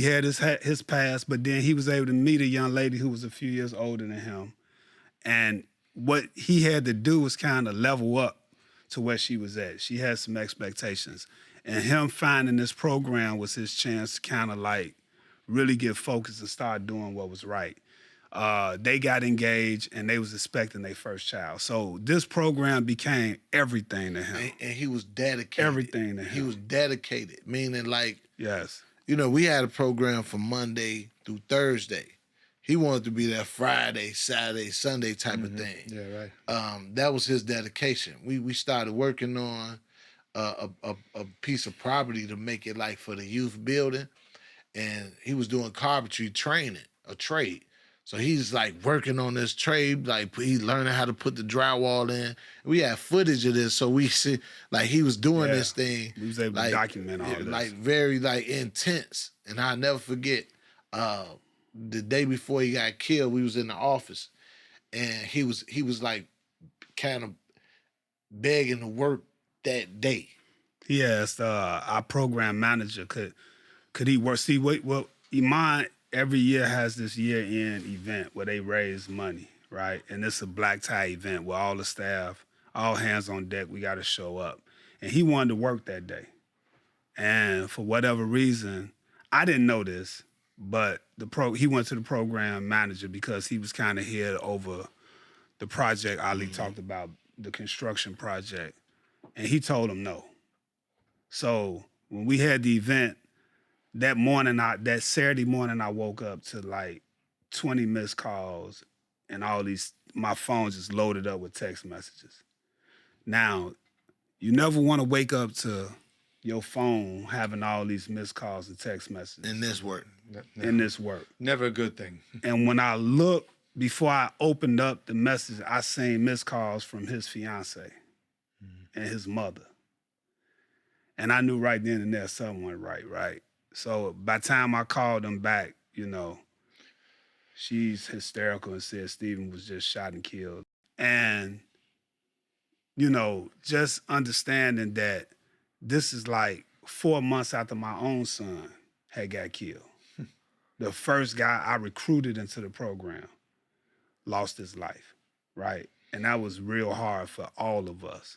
had his past, but then he was able to meet a young lady who was a few years older than him. And what he had to do was kind of level up to where she was at. She had some expectations. And him finding this program was his chance to kind of like really get focused and start doing what was right. They got engaged and they was expecting their first child. So this program became everything to him. And he was dedicated. Everything to him. He was dedicated, meaning like, yes. You know, we had a program from Monday through Thursday. He wanted to be there Friday, Saturday, Sunday type of thing. Yeah, right. That was his dedication. We started working on a piece of property to make it like for the youth building, and he was doing carpentry training, a trade. So he's like working on this trade, like he's learning how to put the drywall in. We had footage of this, so we see like he was doing this thing. We was able like, to document all this. Like very like intense. And I'll never forget the day before he got killed, we was in the office and he was like kind of begging to work that day. He asked our program manager, could he work? See, well, Iman every year has this year-end event where they raise money, right? And it's a black tie event where all the staff, all hands on deck, we got to show up. And he wanted to work that day. And for whatever reason, I didn't know this, but he went to the program manager because he was kind of head over the project Ali talked about, the construction project. And he told him no. So when we had the event, that Saturday morning, I woke up to like 20 missed calls and my phone just loaded up with text messages. Now, you never want to wake up to your phone having all these missed calls and text messages. In this work. In this work. Never a good thing. And when I looked, before I opened up the message, I seen missed calls from his fiance and his mother. And I knew right then and there something went right? So by the time I called them back, you know, she's hysterical and said Stephen was just shot and killed. And, you know, just understanding that this is like 4 months after my own son had got killed. The first guy I recruited into the program lost his life, right? And that was real hard for all of us.